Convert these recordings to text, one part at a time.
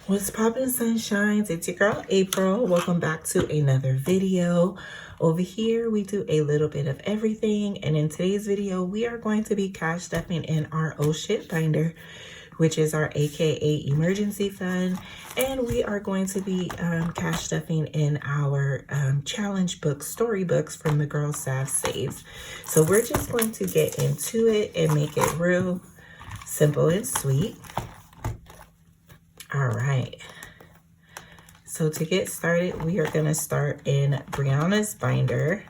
What's poppin', sunshines? It's your girl April. Welcome back to another video. Over here we do a little bit of everything, and in today's video we are going to be cash stuffing in our oh shit binder, which is our aka emergency fund, and we are going to be cash stuffing in our challenge books, storybooks from the Girl Sav Saves. So we're just going to get into it and make it real simple and sweet. All right, so to get started, we are going to start in Brianna's binder,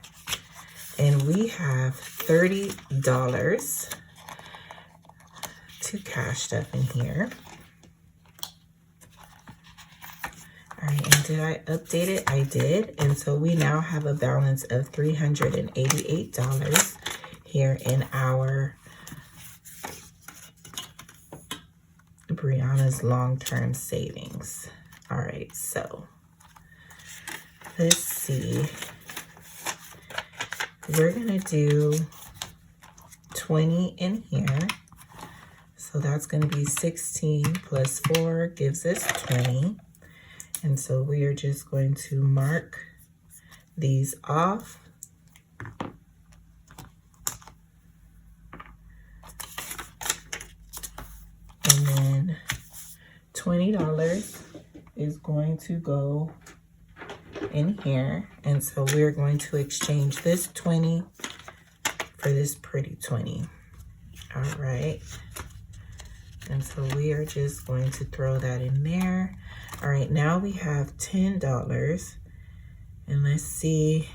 and we have $30 to cash stuff in here. All right, and did I update it? I did, and so we now have a balance of $388 here in our Brianna's long-term savings. All right, so let's see. We're gonna do 20 in here. So that's gonna be 16 plus 4 gives us 20. And so we are just going to mark these off. And then $20 is going to go in here. And so we're going to exchange this 20 for this pretty 20. All right. And so we are just going to throw that in there. All right, now we have $10. And let's see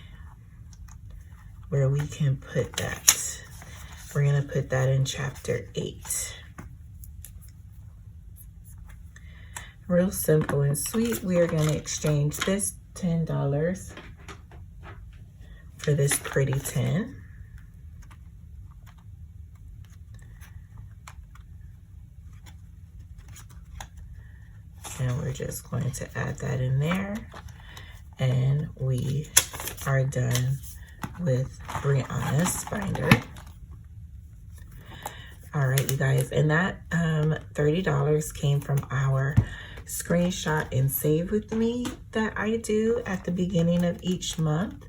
where we can put that. We're gonna put that in chapter 8. Real simple and sweet. We are going to exchange this $10 for this pretty 10. And we're just going to add that in there. And we are done with Brianna's binder. All right, you guys. And that $30 came from our screenshot and save with me that I do at the beginning of each month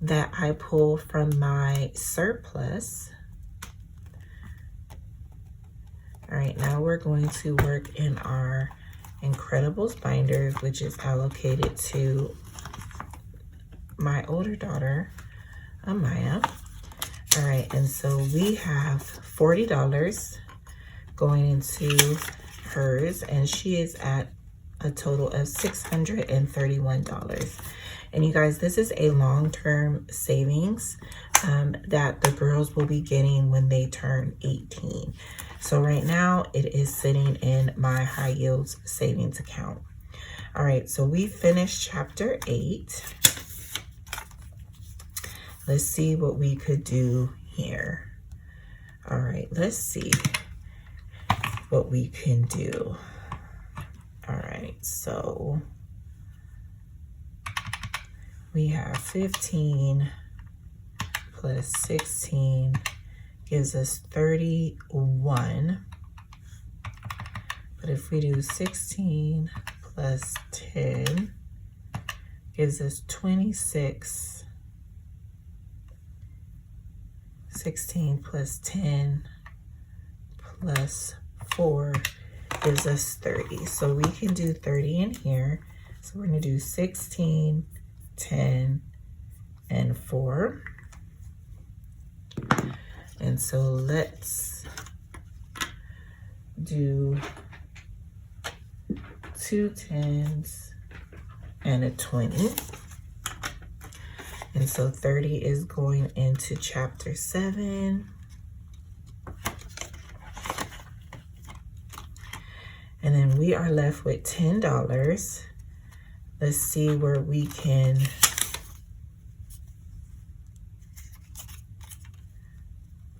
that I pull from my surplus. All right, now we're going to work in our Incredibles binder, which is allocated to my older daughter, Amaya. All right, and so we have $40 going into hers, and she is at a total of $631. And you guys, this is a long-term savings that the girls will be getting when they turn 18. So right now it is sitting in my high yields savings account. All right, so we finished chapter 8. Let's see what we could do here. All right, let's see what we can do. All right, so we have 15 plus 16 gives us 31. But if we do 16 plus 10 gives us 26. 16 plus 10 plus 4 gives us 30. So we can do 30 in here. So we're going to do 16, 10, and 4. And so let's do 2 10s and a 20. And so 30 is going into chapter 7. And then we are left with $10. Let's see where we can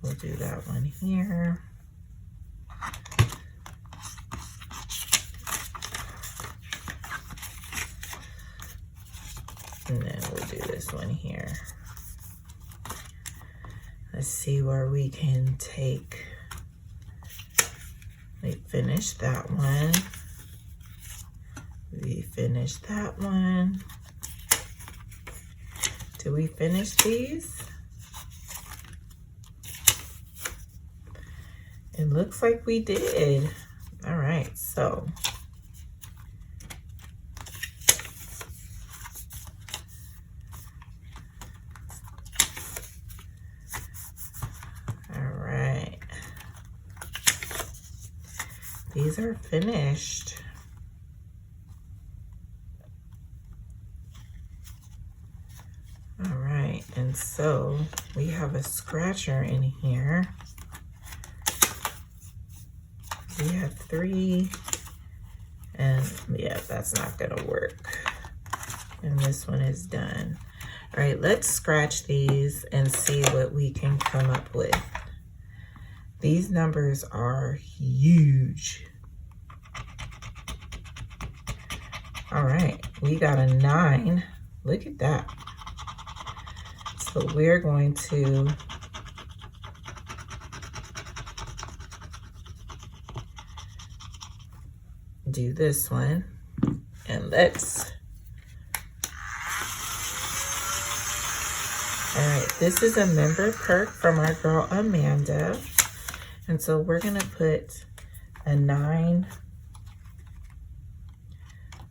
we'll do that one here. And then we'll do this one here. Let's see where we can take We finished that one. We finished that one. Did we finish these? It looks like we did. All right, so these are finished. All right, and so we have a scratcher in here. We have 3, and yeah, that's not gonna work. And this one is done. All right, let's scratch these and see what we can come up with. These numbers are huge. All right, we got a 9. Look at that. So we're going to do this one, and let's, all right, this is a member perk from our girl Amanda. And so we're gonna put a 9.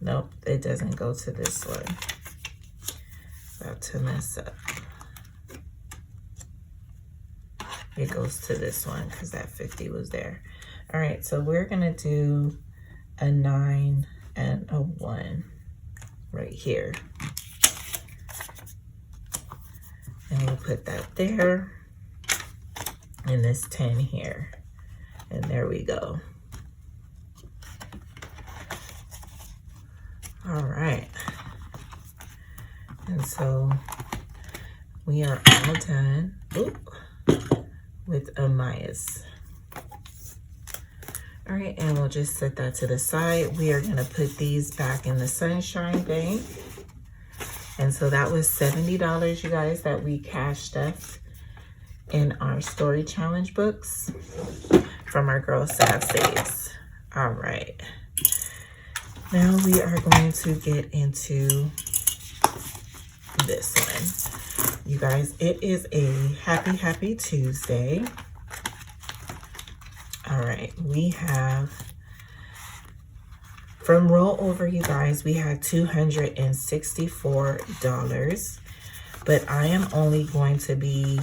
Nope, it doesn't go to this one. About to mess up. It goes to this one because that 50 was there. All right, so we're gonna do a 9 and a 1 right here. And we'll put that there. And this 10 here. And there we go. All right. And so we are all done with Amaya's. All right, and we'll just set that to the side. We are gonna put these back in the Sunshine Bank. And so that was $70, you guys, that we cashed up in our story challenge books from our girl Sad Saves. All right, now we are going to get into this one. You guys, it is a happy Tuesday. All right, we have from Rollover, you guys, we had $264, but I am only going to be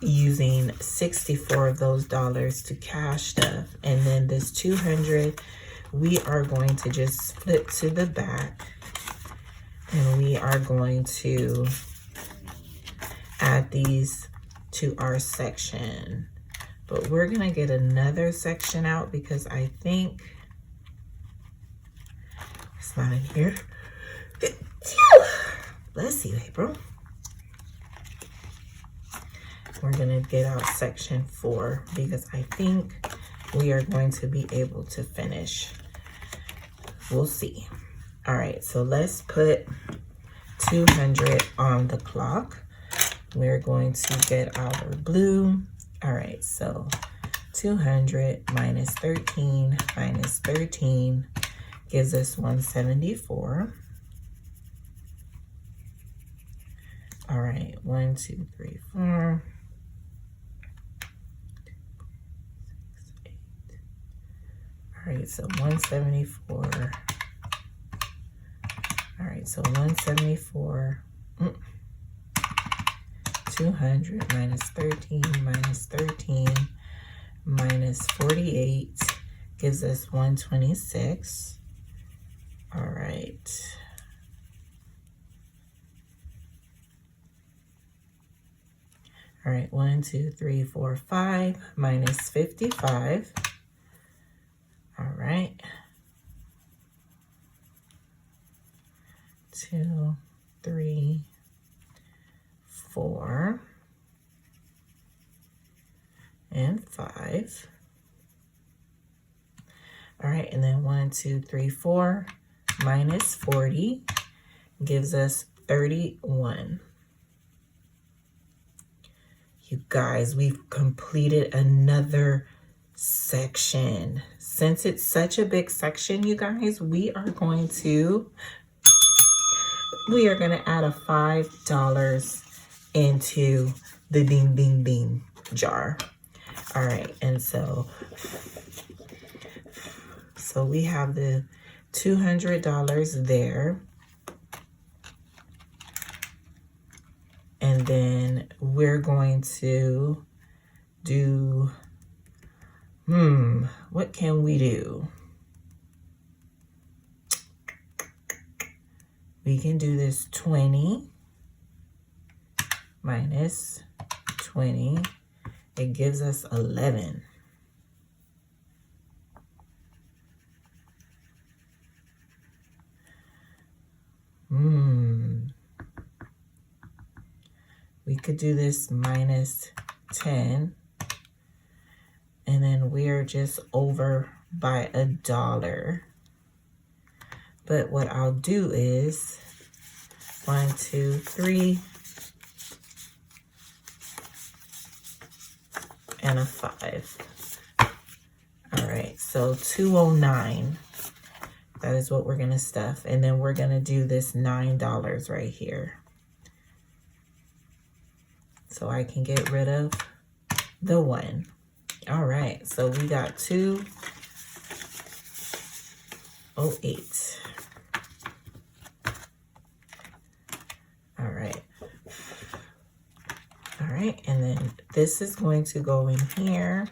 using 64 of those dollars to cash stuff, and then this 200 we are going to just flip to the back, and we are going to add these to our section. But we're gonna get another section out because I think it's not in here. Bless you, April. We're gonna get out section 4 because I think we are going to be able to finish. We'll see. All right, so let's put 200 on the clock. We're going to get our blue. All right, so 200 minus 13 minus 13 gives us 174. All right, 1, 2, 3, 4. 6, 8. All right, so 174. All right, so 174. 200 minus 13 minus 13 minus 48 gives us 126. All right. All right, 1, 2, 3, 4, 5 minus 55. All right. 2, 3, 4, and 5. All right, and then 1, 2, 3, 4 minus 40 gives us 31. You guys, we've completed another section. Since it's such a big section, you guys, we are going to add a $5 into the ding ding ding jar. All right, and so we have the $200 there. And then we're going to do, what can we do? We can do this 20 minus 20. It gives us 11. We could do this minus 10. And then we're just over by $1. But what I'll do is 1, 2, 3, and a 5. All right, so 209. That is what we're gonna stuff. And then we're gonna do this $9 right here. So I can get rid of the 1. All right, so we got 208. All right. All right, and then this is going to go in here.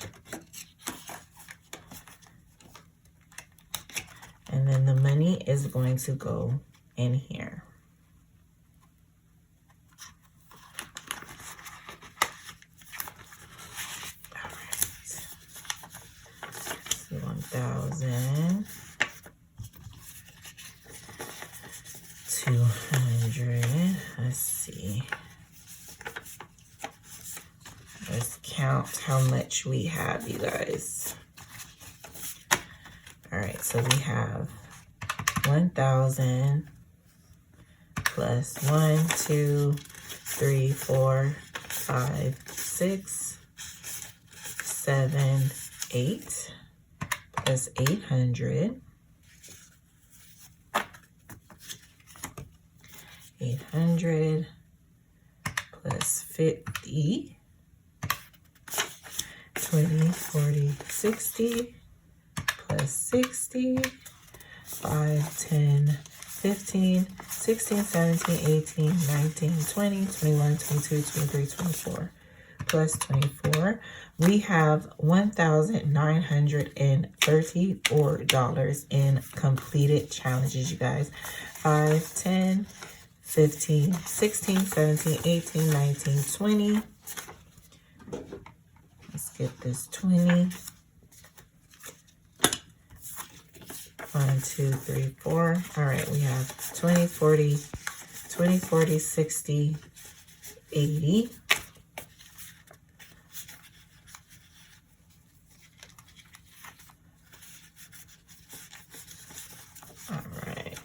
And then the money is going to go in here. All right. So 1,000. 200. Let's see. Let's count how much we have, you guys. All right, so we have 1,000 plus 1, 2, 3, 4, 5, 6, 7, 8 plus 800. 800 plus 50. 20, 40, 60 plus 60. 5, 10, 15, 16, 17, 18, 19, 20, 21, 22, 23, 24 plus 24. We have $1,934 in completed challenges, you guys. 5, 10, 15, 16, 17, 18, 19, 20. Let's get this 20. 1, 2, 3, 4. All right, we have 20, 40, 60, 80. All right.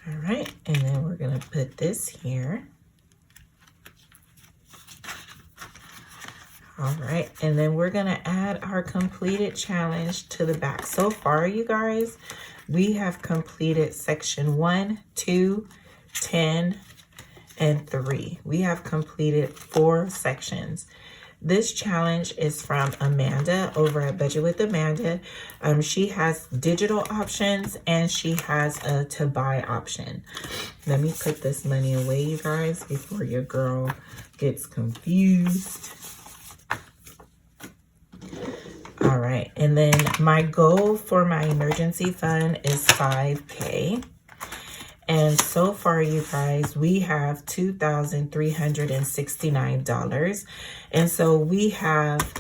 All right, and then we're going to put this here. All right, and then we're going to add our completed challenge to the back. So far, you guys, we have completed section 1, 2, 10, and 3. We have completed 4 sections. This challenge is from Amanda over at Budget with Amanda. She has digital options and she has a to buy option. Let me put this money away, you guys, before your girl gets confused. All right, and then my goal for my emergency fund is $5K. And so far, you guys, we have $2,369. And so we have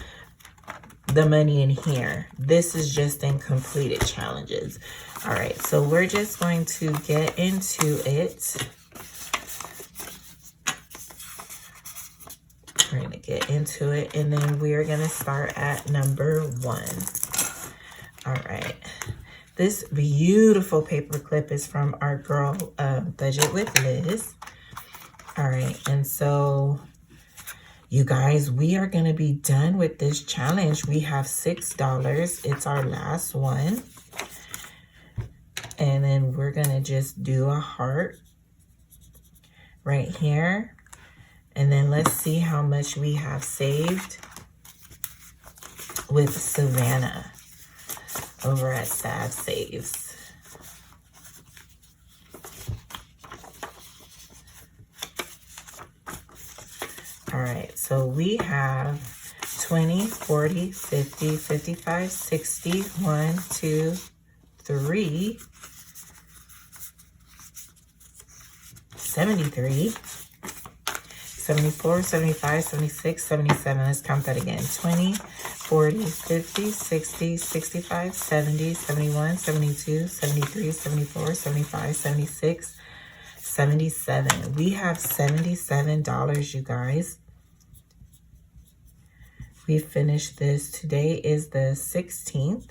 the money in here. This is just in completed challenges. All right, so we're just going to get into it. We're going to get into it, and then we're going to start at number 1. All right. This beautiful paper clip is from our girl, Budget with Liz. All right, and so you guys, we are going to be done with this challenge. We have $6. It's our last one. And then we're going to just do a heart right here. And then let's see how much we have saved with Savannah over at Sav Saves. All right, so we have 20, 40, 50, 55, 60, 1, 2, 3, 73, 74, 75, 76, 77. Let's count that again. 20, 40, 50, 60, 65, 70, 71, 72, 73, 74, 75, 76, 77. We have $77, you guys. We finished this. Today is the 16th.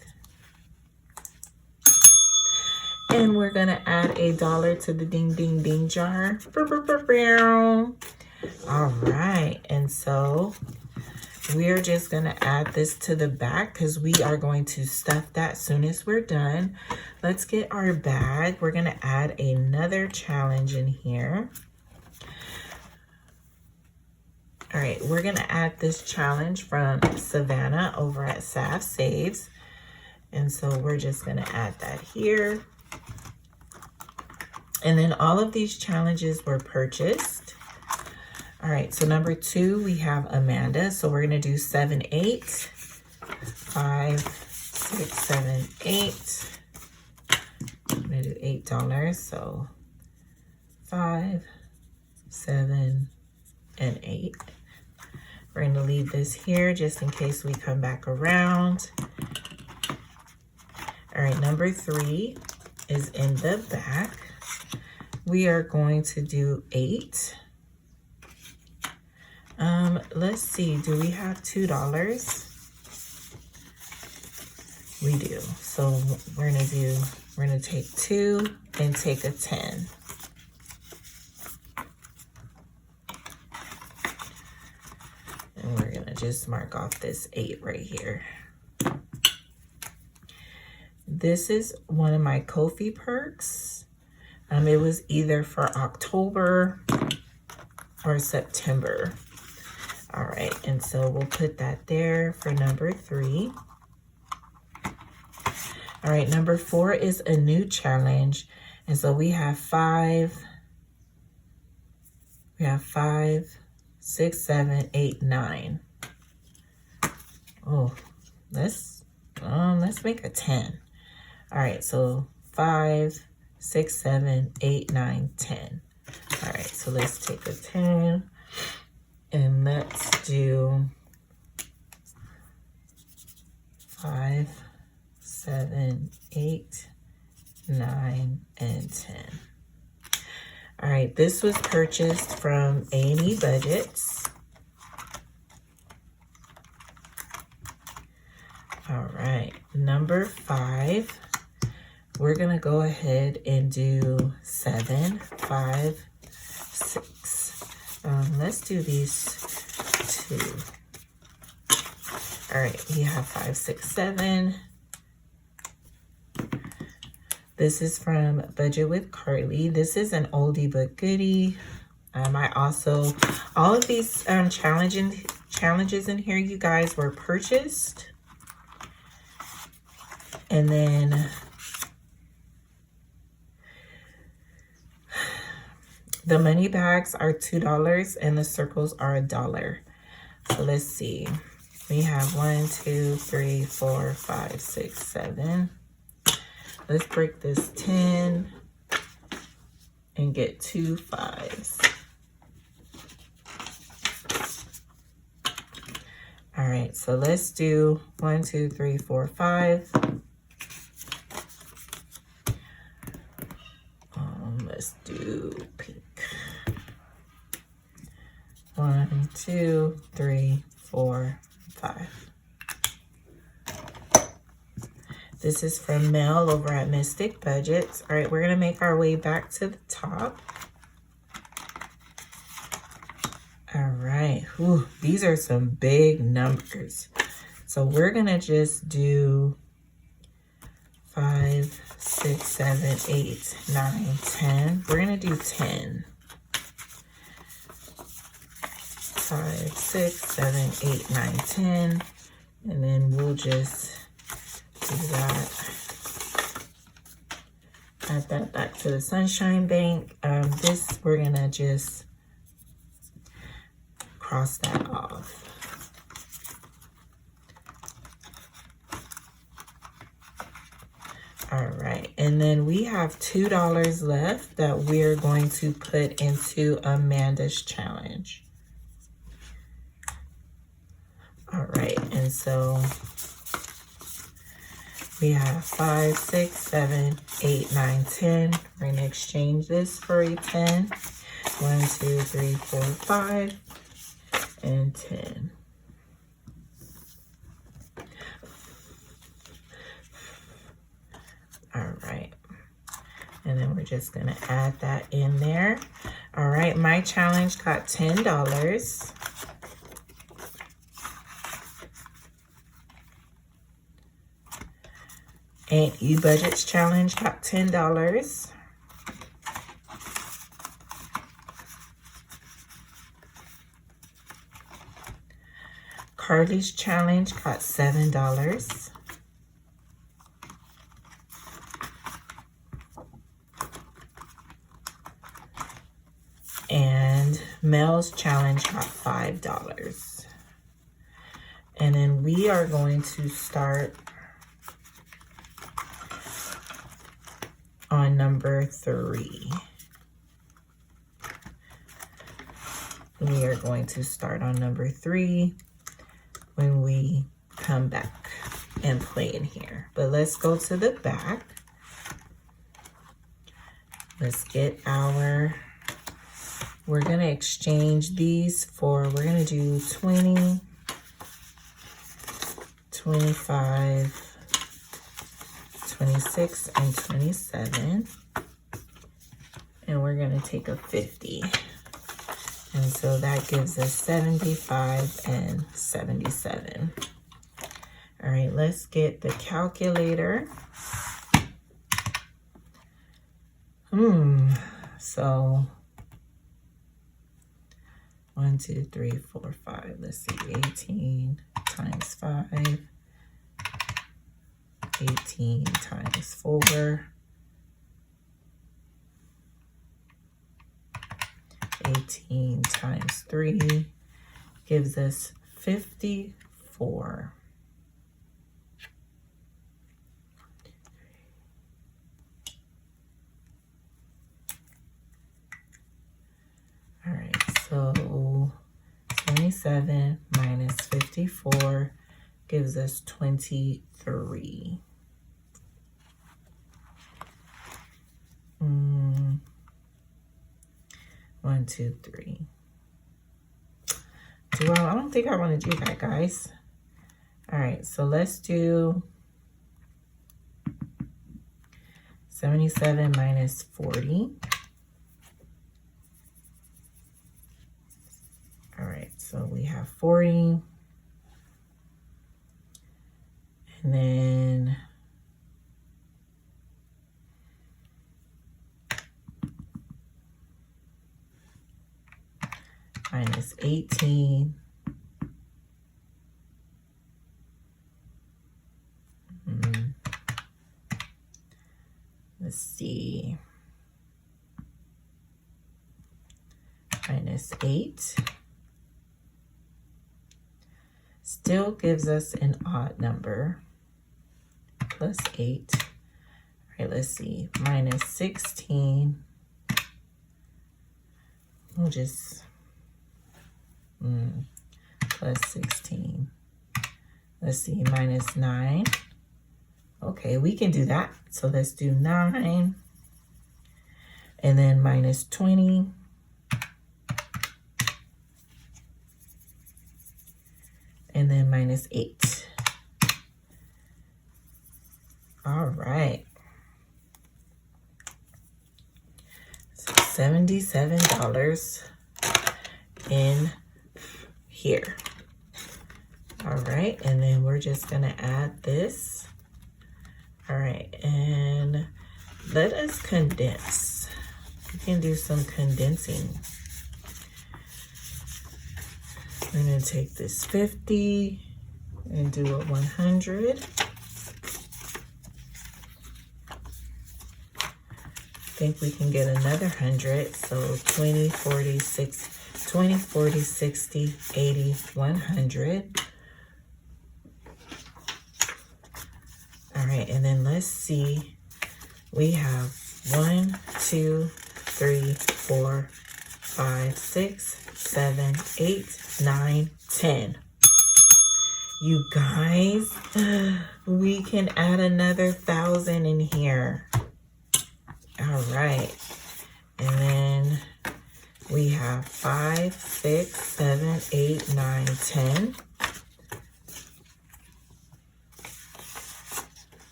And we're going to add $1 to the ding, ding, ding jar. All right. And so we're just going to add this to the back because we are going to stuff that as soon as we're done. Let's get our bag. We're going to add another challenge in here. All right, we're going to add this challenge from Savannah over at Sav Saves. And so we're just going to add that here. And then all of these challenges were purchased. All right, so number 2, we have Amanda. So we're going to do 7, 8, 5, 6, 7, 8. I'm going to do $8. So 5, 7, and 8. We're going to leave this here just in case we come back around. All right, number 3 is in the back. We are going to do 8. Let's see, do we have $2? We do. So we're gonna take 2 and take a 10. And we're gonna just mark off this 8 right here. This is one of my Ko-fi perks. It was either for October or September. All right, and so we'll put that there for number 3. All right, number 4 is a new challenge. And so we have 5, 6, 7, 8, 9. Oh, let's make a 10. All right, so 5, 6, 7, 8, 9, 10. All right, so let's take a 10 and let's do 5, 7, 8, 9, and 10. All right, this was purchased from A&E Budgets. All right, number 5. We're gonna go ahead and do 7, 5, 6. Let's do these 2. All right, we have 5, 6, 7. This is from Budget with Carly. This is an oldie but goodie. All of these challenges in here, you guys, were purchased. And then the money bags are $2 and the circles are $1. So let's see. We have 1, 2, 3, 4, 5, 6, 7. Let's break this 10 and get 2 5s. All right, so let's do 1, 2, 3, 4, 5. Let's do pink. 1, 2, 3, 4, 5. This is from Mel over at Mystic Budgets. All right, we're gonna make our way back to the top. All right. Whew, these are some big numbers. So we're going to just do 5, 6, 7, 8, 9, 10. We're going to do 10. 5, 6, 7, 8, 9, 10. And then we'll just do that. Add that back to the sunshine bank. This, we're going to just cross that off. All right, and then we have $2 left that we're going to put into Amanda's challenge. All right, and so we have 5, 6, 7, 8, 9, 10. We're gonna exchange this for a 10. 1, 2, 3, 4, 5, and 10. All right, and then we're just gonna add that in there. All right, my challenge got $10. And eBudget's challenge got $10. Carly's challenge got $7. And Mel's challenge got $5. And then we are going to start on number 3. We are going to start on number 3 when we come back and play in here. But let's go to the back. Let's get our, we're gonna exchange these for, we're gonna do 20, 25, 26, and 27. And we're gonna take a 50. And so that gives us 75 and 77. All right, let's get the calculator. So 1, 2, 3, 4, 5. Let's see, 18 times 5. 18 times 4. 18 times 3 gives us 54. All right, so 27 minus 54 gives us 23. 1, 2, 3. I don't think I want to do that, guys. All right, so let's do 77 minus 40. All right, so we have 40. And then minus 18. Let's see. Minus 8. Still gives us an odd number. Plus 8. All right, let's see. Minus 16. We'll just plus 16. Let's see, minus 9. Okay, we can do that. So let's do 9. And then minus 20. And then minus 8. All right. So $77 in here. All right, and then we're just gonna add this. All right, and let us condense. We can do some condensing. I'm gonna take this 50 and do a 100. I think we can get another 100. So 20, 40, 60, 80, 100. All right, and then let's see. We have 1, 2, 3, 4, 5, 6, 7, 8, 9, 10. You guys, we can add another 1,000 in here. All right, and then we have 5, 6, 7, 8, 9, 10.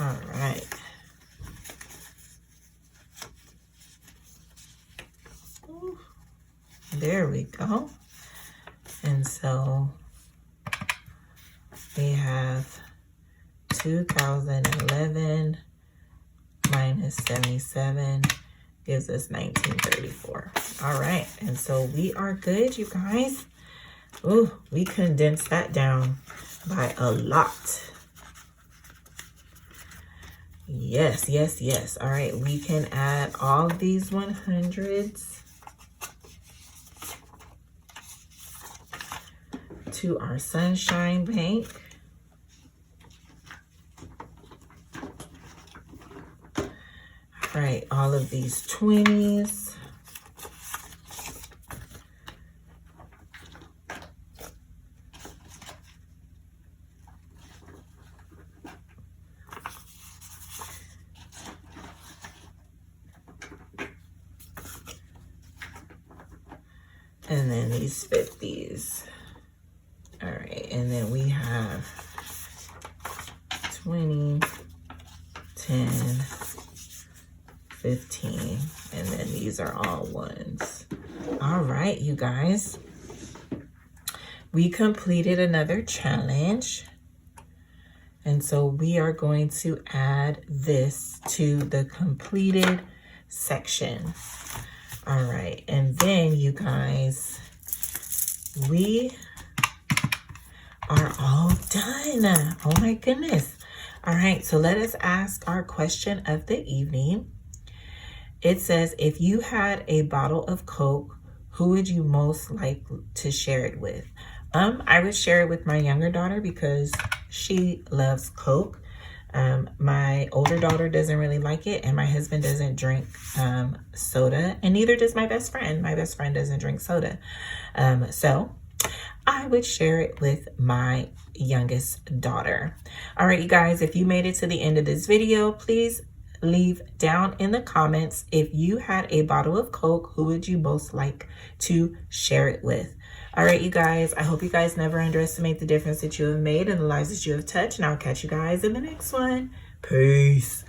All right. There we go. And so we have 2011 minus 77 gives us 1934. All right, and so we are good, you guys. Ooh, we condensed that down by a lot. Yes, yes, yes. All right, we can add all these 100s to our sunshine bank. All right, all of these 20s. And then these 50s. All right, and then we have 20, 10, 15, and then these are all ones. All right, you guys. We completed another challenge. And so we are going to add this to the completed section. All right, and then you guys, we are all done. Oh my goodness. All right, so let us ask our question of the evening. It says, if you had a bottle of Coke, who would you most like to share it with? I would share it with my younger daughter because she loves Coke. My older daughter doesn't really like it, and my husband doesn't drink soda, and neither does my best friend. My best friend doesn't drink soda. So I would share it with my youngest daughter. All right, you guys, if you made it to the end of this video, please leave down in the comments, if you had a bottle of Coke, who would you most like to share it with? All right, you guys, I hope you guys never underestimate the difference that you have made in the lives that you have touched, and I'll catch you guys in the next one. Peace.